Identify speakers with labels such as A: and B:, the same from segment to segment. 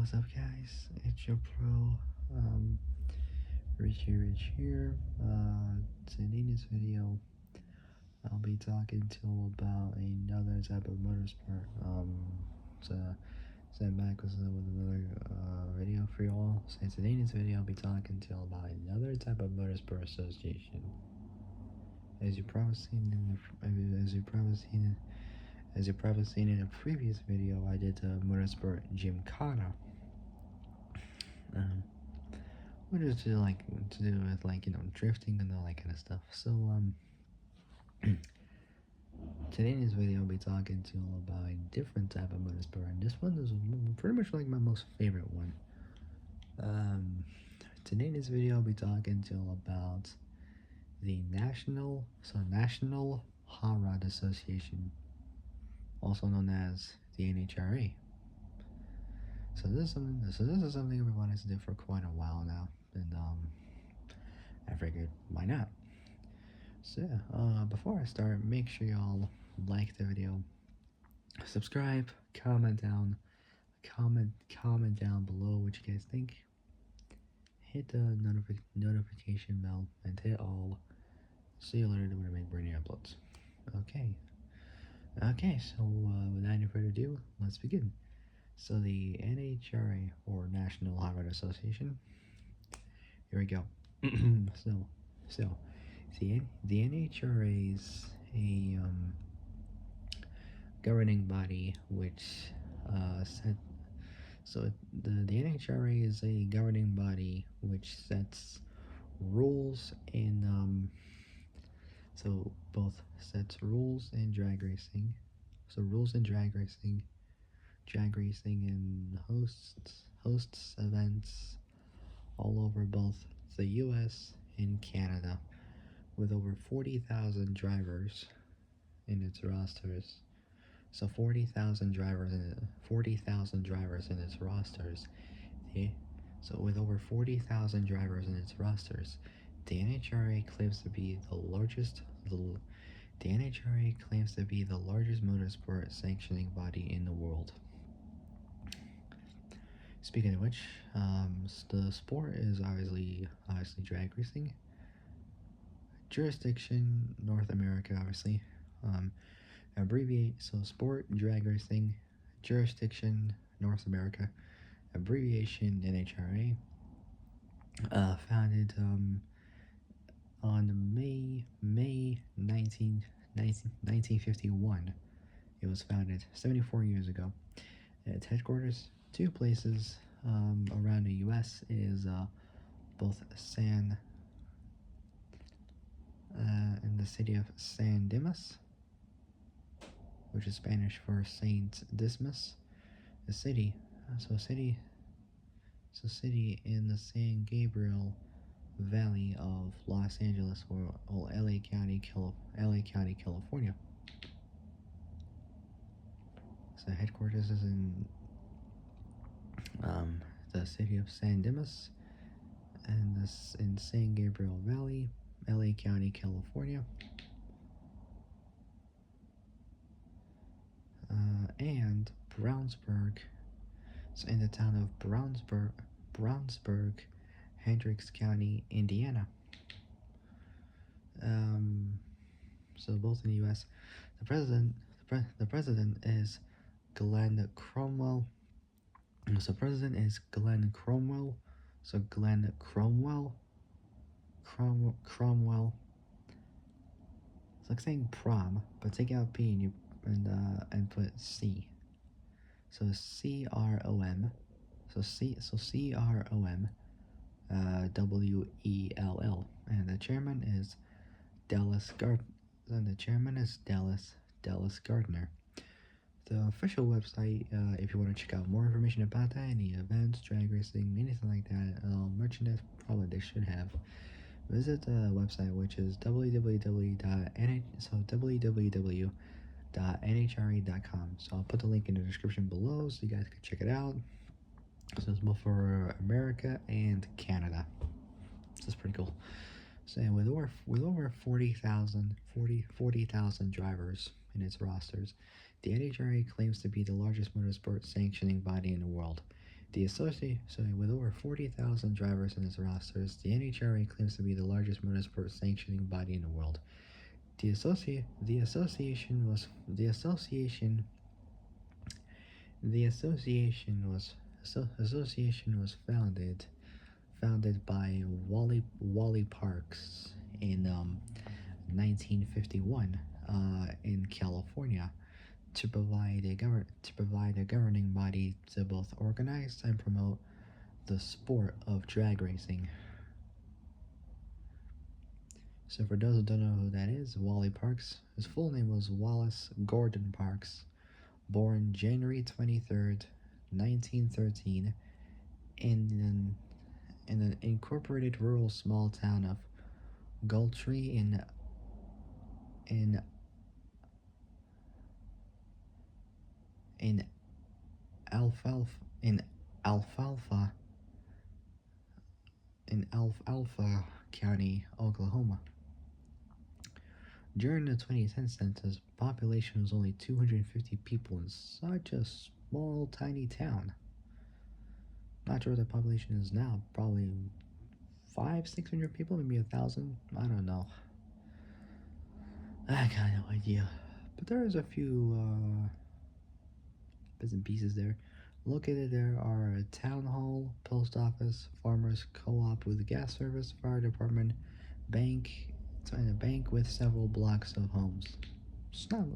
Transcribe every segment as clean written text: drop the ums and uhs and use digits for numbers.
A: What's up, guys? It's your pro, Rich here. Today in this video, I'll be talking to you about another type of motorsport. So send back with another video for y'all. So today in this video, I'll be talking to you about another type of motorsport association. As you probably seen in a previous video, I did a motorsport gymkhana. Which is to do with drifting and all that kind of stuff. So today in this video I'll be talking to you about a different type of motorsport, and this one is pretty much like my most favorite one. Today in this video I'll be talking to you about the National Hot Rod Association, also known as the NHRA. So this is something I've been wanting to do for quite a while now, and I figured, why not? So before I start, make sure y'all like the video, subscribe, comment down below what you guys think, hit the notification bell, and hit all. See you later when I make brand new uploads. Okay, so without any further ado, let's begin. So the NHRA, or National Hot Rod Association, here we go. so the NHRA is a governing body which the NHRA is a governing body which sets rules in so both sets rules in drag racing, and hosts events all over both the US and Canada, with over 40,000 drivers in its rosters. So 40,000 drivers in its rosters. So with over 40,000 drivers in its rosters, the NHRA claims to be the largest. The NHRA claims to be the largest motorsport sanctioning body in the world. Speaking of which, the sport is obviously drag racing. Jurisdiction North America, obviously. Sport drag racing, jurisdiction North America, abbreviation NHRA. Founded on May 1951. It was founded 74 years ago. Its headquarters, two places around the U.S. is both in the city of San Dimas, which is Spanish for Saint Dismas. City in the San Gabriel Valley of Los Angeles, or LA County, California. So headquarters is in the city of San Dimas, and this in San Gabriel Valley, LA County, California. And Brownsburg, so in the town of Brownsburg, Hendricks County, Indiana. So both in the U.S. The president is Glenn Cromwell. So president is Glenn Cromwell. So Glenn Cromwell. It's like saying prom, but take out P and put C. So CROM. So CROM. WELL, and the chairman is Dallas Gardner. The official website, if you want to check out more information about that, any events, drag racing, anything like that, merchandise, probably they should have. Visit the website, which is www.nhra.com. So I'll put the link in the description below so you guys can check it out. So it's both for America and Canada. So it's pretty cool. So with over 40,000 drivers in its rosters, the NHRA claims to be the largest motorsport sanctioning body in the world. With over 40,000 drivers in its rosters, the NHRA claims to be the largest motorsport sanctioning body in the world. The association was the association the association was founded by Wally Parks in 1951 in California to provide a governing body to both organize and promote the sport of drag racing. So for those who don't know who that is, Wally Parks, his full name was Wallace Gordon Parks, born January 23rd, 1913, in an incorporated rural small town of Gultree in in Alfalfa in Alfalfa Alfalfa County, Oklahoma. During the 2010 census, population was only 250 people in such a small, tiny town. Not sure what the population is now. Probably 600 people, maybe 1,000. I don't know. I got no idea. But there's a few bits and pieces there. Located there are a town hall, post office, farmers co-op with gas service, fire department, bank, and a bank with several blocks of homes. It's not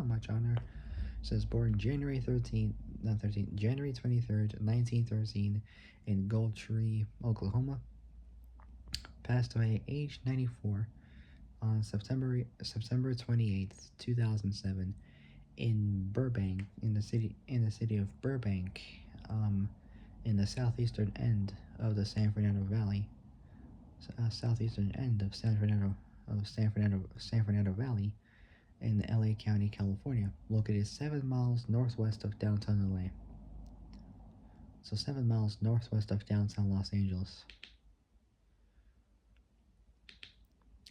A: much on there. It says born January 23rd, 1913, in Goldtree, Oklahoma. Passed away age 94 on September 28th, 2007, in Burbank, in the city of Burbank, in the southeastern end of the San Fernando Valley, southeastern end of San Fernando Valley, in LA County, California, located 7 miles northwest of downtown LA. So 7 miles northwest of downtown Los Angeles.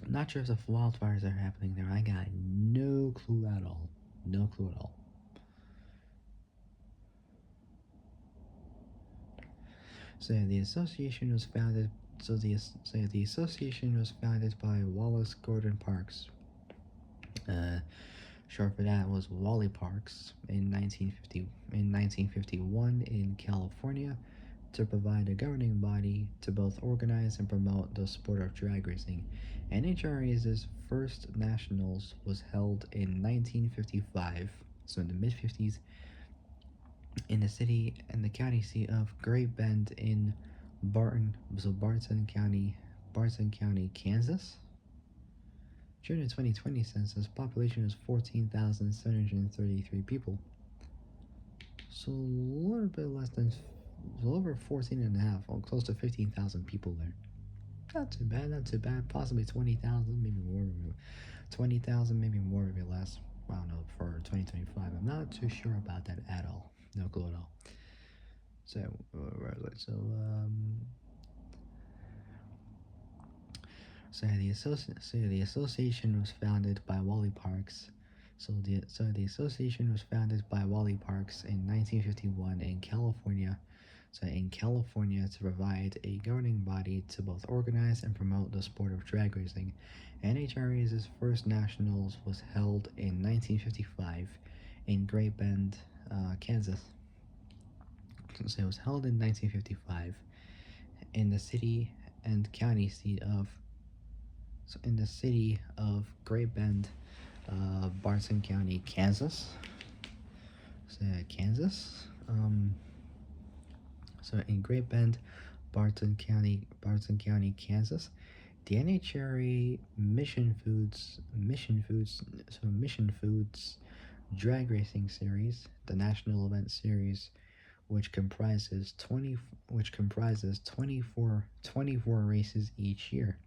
A: I'm not sure if the wildfires are happening there. I got no clue at all. No clue at all. So yeah, the association was founded. The association was founded by Wallace Gordon Parks. Short for that was Wally Parks in 1951 in California to provide a governing body to both organize and promote the sport of drag racing. NHRA's first nationals was held in 1955, so in the mid 50s, in the city and the county seat of Great Bend in Barton County, Kansas. During the 2020 census, population was 14,733 people. So a little bit less than, over 14 and a half, or close to 15,000 people there. Not too bad. Possibly 20,000, maybe more. 20,000, maybe more, maybe less. I don't know, for 2025. I'm not too sure about that at all. No clue at all. So, the association was founded by Wally Parks. The association was founded by Wally Parks in 1951 in California. To provide a governing body to both organize and promote the sport of drag racing. NHRA's first nationals was held in 1955 in Great Bend, Kansas. So it was held in 1955 in the city and county seat of Great Bend, Barton County, Kansas. So in Great Bend, Barton County, Kansas, the NHRA Mission Foods Drag Racing Series, the national event series, which comprises 24 races each year,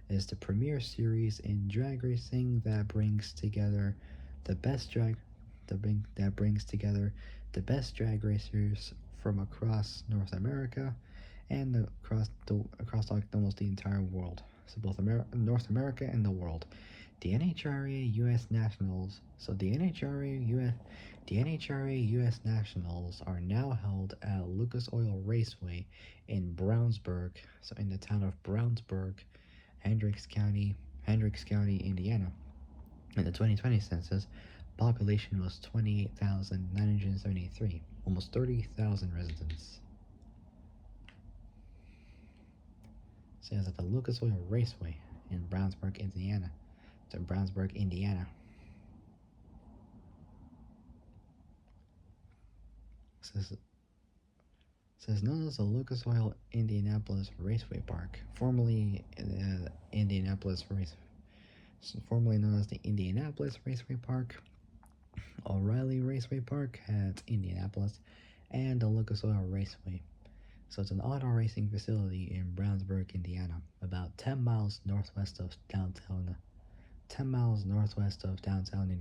A: is the premier series in drag racing that brings together the best drag racers from across North America and across almost the entire world. So both North America and the world. The NHRA U.S. Nationals. So the NHRA U.S. Nationals are now held at Lucas Oil Raceway in Brownsburg, so in the town of Brownsburg, Hendricks County, Indiana. In the 2020 census, population was 28,973, almost 30,000 residents. So it's at the Lucas Oil Raceway in Brownsburg, Indiana. So Brownsburg, Indiana. Says says known as the Lucas Oil Indianapolis Raceway Park, formerly known as the Indianapolis Raceway Park, O'Reilly Raceway Park at Indianapolis, and the Lucas Oil Raceway. So it's an auto racing facility in Brownsburg, Indiana, about 10 miles northwest of downtown. 10 miles northwest of downtown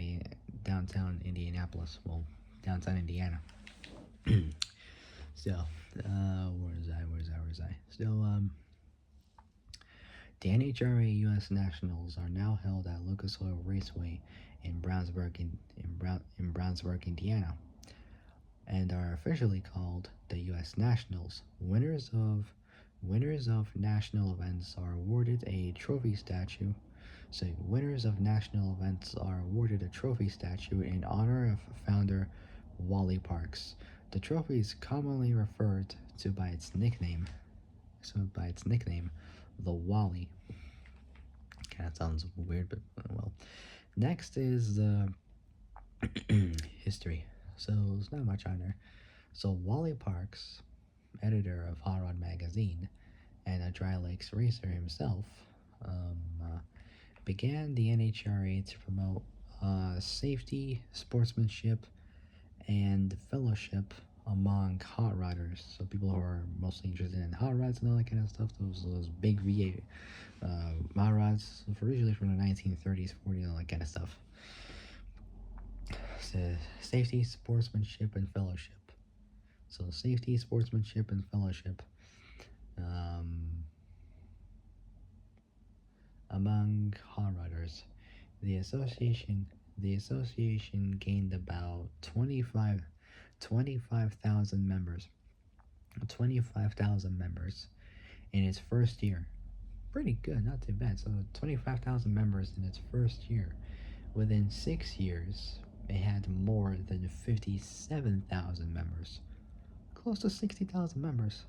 A: Indianapolis. Well, downtown Indiana. So, where was I? So, the NHRA U.S. Nationals are now held at Lucas Oil Raceway in Brownsburg, Indiana, and are officially called the U.S. Nationals. Winners of national events are awarded a trophy statue. So, winners of national events are awarded a trophy statue in honor of founder Wally Parks. The trophy is commonly referred to by its nickname. The Wally. Kind of sounds weird, but well. Next is the history. So there's not much on there. So Wally Parks, editor of Hot Rod magazine and a Dry Lakes racer himself, began the NHRA to promote safety, sportsmanship, and fellowship among hot rodders. So people who are mostly interested in hot rods and all that kind of stuff. Those big V8 hot rods, originally from the 1930s, 40s, all that kind of stuff. So safety, sportsmanship, and fellowship. So safety, sportsmanship, and fellowship among hot rodders. The association gained about 25,000 members. 25,000 members in its first year. Pretty good, not too bad. So 25,000 members in its first year. Within 6 years, it had more than 57,000 members. Close to 60,000 members.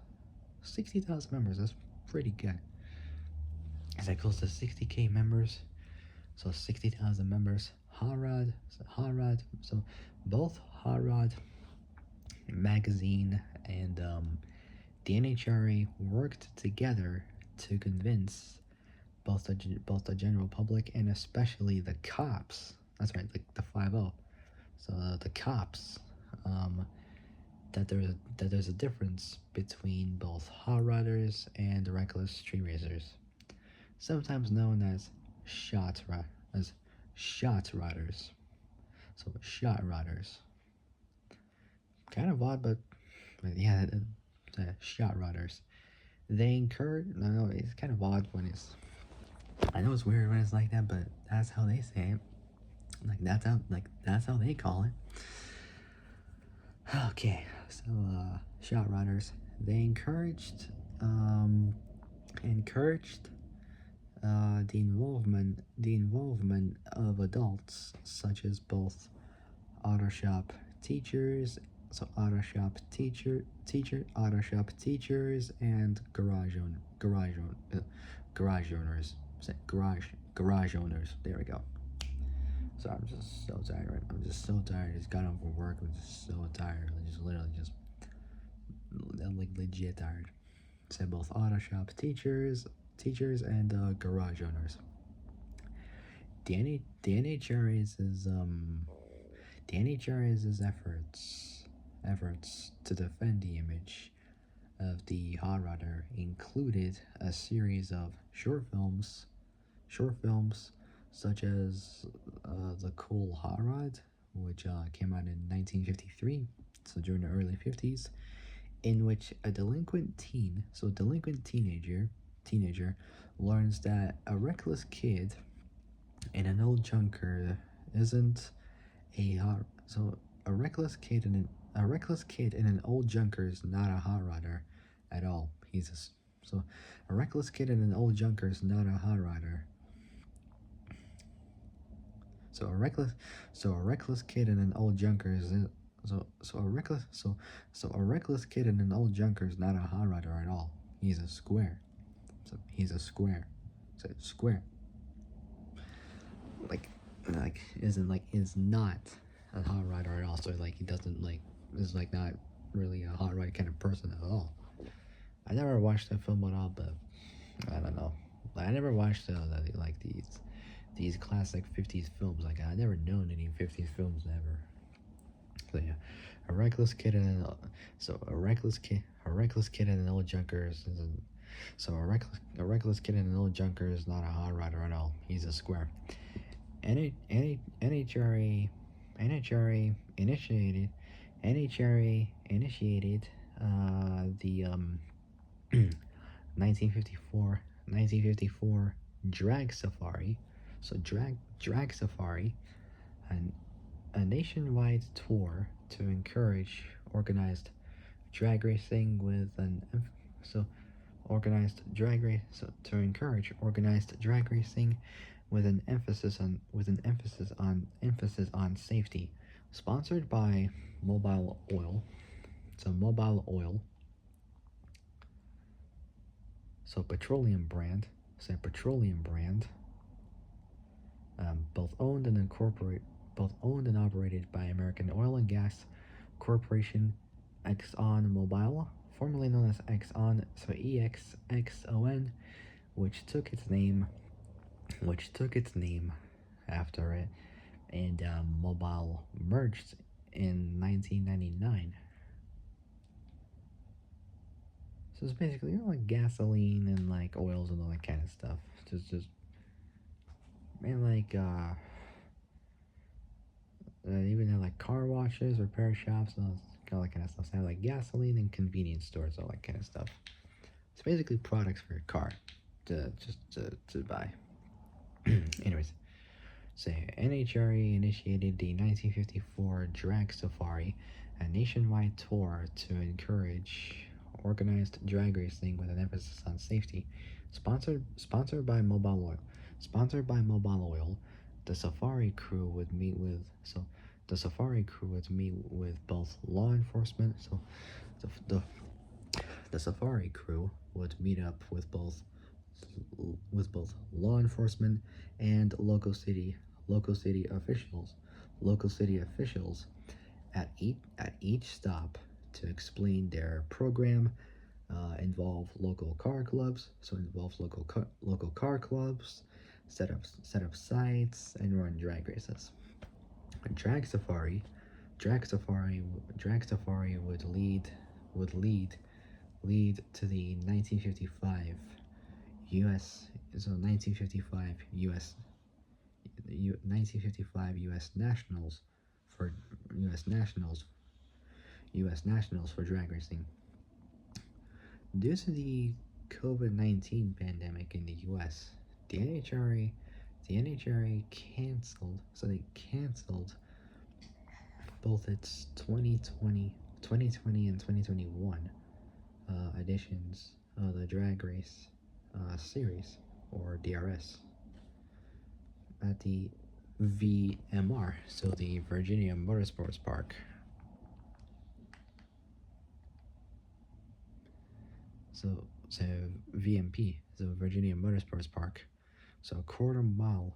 A: 60,000 members, that's pretty good. Is that close to 60K members? So 60,000 members. Hot Rod. So both Hot Rod magazine and the NHRA worked together to convince both the general public and especially the cops. That's right, the 5-0. So the cops, that there's a difference between both hot rodders and reckless street racers, sometimes known as shot rodders. So shot rodders. Kind of odd, but yeah, shot rodders. They encourage. No, it's kind of odd when it's. I know it's weird when it's like that, but that's how they say it. That's how they call it. Okay, so shot rodders. They encouraged the involvement of adults such as both auto shop teachers, auto shop teachers, and garage owners. Garage owners. There we go. So I'm just so tired. Right? I'm just so tired. I just got home from work. I'm just so tired. I'm like legit tired. Said both auto shop teachers, and garage owners. The NHRA's efforts to defend the image of the hot rodder included a series of short films such as The Cool Hot Rod, which came out in 1953, so during the early 50s, in which a delinquent teenager learns that a reckless kid And an old junker isn't a hot. So a reckless kid in an old junker is not a hot rodder at all. So a reckless kid in an old junker is not a hot rodder. So a reckless so a reckless kid in an old junker is in, so a reckless kid in an old junker is not a hot rodder at all. He's a square. So he's a square. So square. Like isn't like is not a hot rodder at all. So like he doesn't like is like not really a hot rod kind of person at all. I never watched that film at all, but I don't know. Like, I never watched like these classic '50s films. Like I never known any '50s films ever. So yeah, a reckless kid and an, so a reckless kid and an old junker so a reckless kid and an old junker is not a hot rodder at all. He's a square. NHRA NHRA initiated NHRA initiated the 1954 drag safari. So drag safari, and a nationwide tour to encourage organized drag racing with an so organized drag race so to encourage organized drag racing with an emphasis on safety. Sponsored by Mobile Oil. So Mobile Oil. So petroleum brand. So petroleum brand. Both owned and operated by American Oil and Gas Corporation, Exxon Mobil, formerly known as Exxon, so EXXON, which took its name, after it, and Mobil merged in 1999. So it's basically like gasoline and like oils and all that kind of stuff. Just and like even have like car washes, repair shops, and all that kind of stuff. So they have like gasoline and convenience stores, all that kind of stuff. It's basically products for your car to buy. Anyways, so NHRA initiated the 1954 Drag Safari, a nationwide tour to encourage organized drag racing with an emphasis on safety. Sponsored by Mobile Oil. Sponsored by Mobile Oil, the safari crew would meet with both law enforcement. So the the safari crew would meet up with both law enforcement and local city officials at each stop to explain their program. Involve local car clubs, so involves local car clubs, set up sites, and run drag races. A drag safari would lead to the 1955 U.S. So 1955 U.S. Nationals for U.S. Nationals U.S. Nationals for drag racing. Due to the COVID-19 pandemic in the U.S., the NHRA canceled. So they canceled both its 2020 and 2021 editions of the Drag Race series, or DRS, at the VMR, so the Virginia Motorsports Park. So VMP, so Virginia Motorsports Park. So quarter mile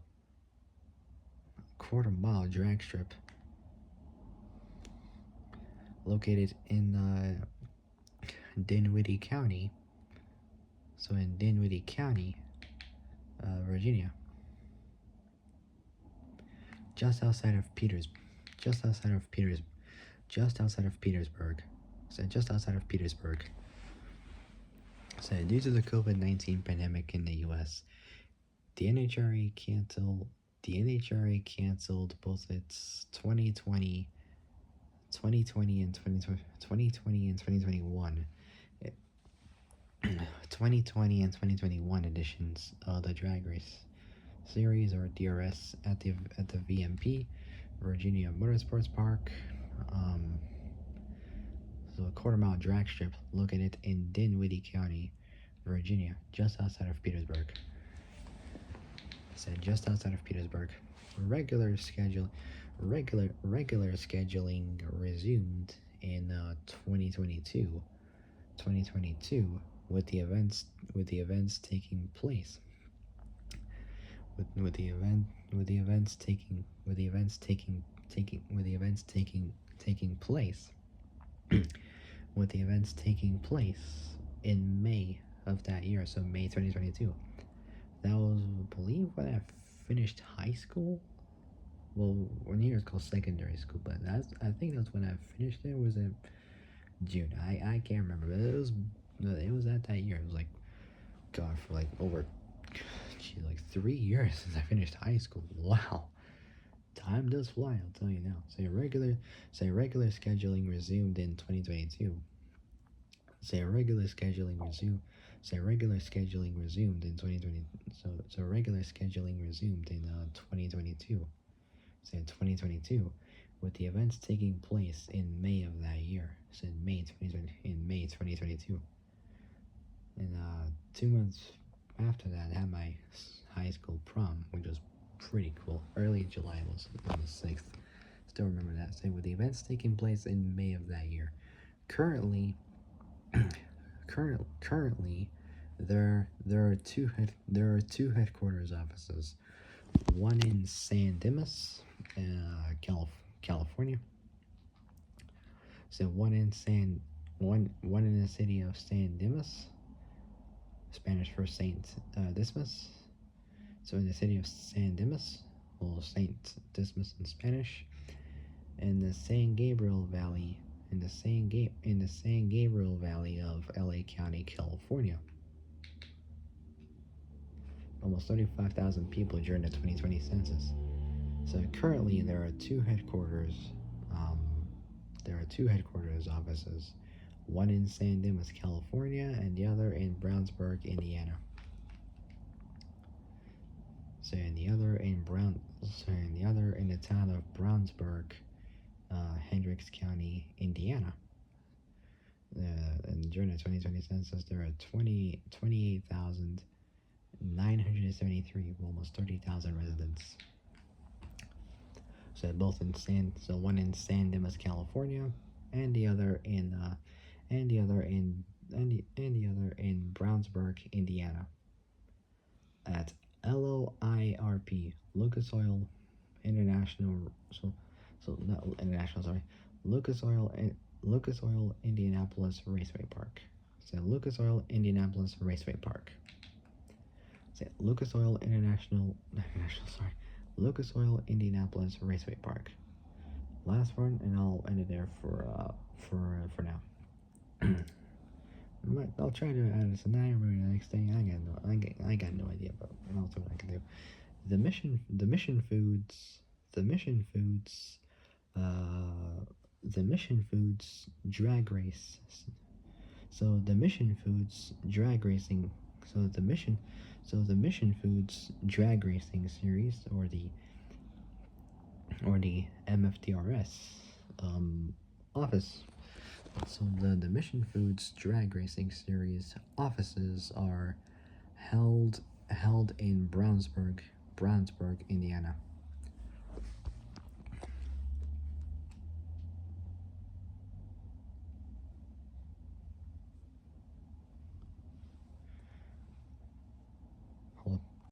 A: drag strip located in Dinwiddie County. So in Dinwiddie County, Virginia, just outside of Petersburg. So just outside of Petersburg. So due to the COVID-19 pandemic in the U.S., the NHRA canceled both its 2020 and 2021 2020 and 2021 editions of the drag race Series, or DRS, at the VMP, Virginia Motorsports Park. Um, so a quarter-mile drag strip located in Dinwiddie County, Virginia, just outside of Petersburg. Said just outside of Petersburg. Regular schedule, regular scheduling resumed in 2022, with the events taking place. With the events taking place. With the events taking place in May of that year, so May 2022. That was, I believe, when I finished high school. Well, when here it's called secondary school, but I think that's when I finished it. Was in June. I can't remember, but it was at that year. It was like, God, for like over, like 3 years since I finished high school. Wow, time does fly. I'll tell you now. Regular scheduling resumed in 2022. Regular scheduling resumed. Regular scheduling resumed in 2020. Regular scheduling resumed in 2022. 2022, with the events taking place in May of that year. In May 2022. And 2 months after that, I had my high school prom, which was pretty cool. Early July was on the 6th. Still remember that. So with the events taking place in May of that year. Currently, there are two headquarters offices. One in San Dimas, California. So one in the city of San Dimas, Spanish for Saint Dismas. So in the city of San Dimas, or Saint Dismas in Spanish, and the San Gabriel Valley, in the San Gabriel Valley of L.A. County, California. Almost 35,000 people during the 2020 census. So currently there are two headquarters offices, one in San Dimas, California, and the other in Brownsburg, Indiana. And the other in the town of Brownsburg, Hendricks County, Indiana. And during the 2020 census, there are 28,973, almost 30,000 residents. So both one in San Dimas, California, and the other in Brownsburg, Indiana. At LOIRP, Lucas Oil International. Not international. Sorry, Lucas Oil Indianapolis Raceway Park. So Lucas Oil Indianapolis Raceway Park. So Lucas Oil Lucas Oil Indianapolis Raceway Park. Last one, and I'll end it there for now. I'll try to add a scenario maybe the next thing. I got no idea, but I'll see what I can do. The Mission Foods drag race. So the Mission Foods drag racing. So the Mission Foods drag racing series, or the MFDRS office. So the Mission Foods drag racing series offices are held in Brownsburg, Indiana.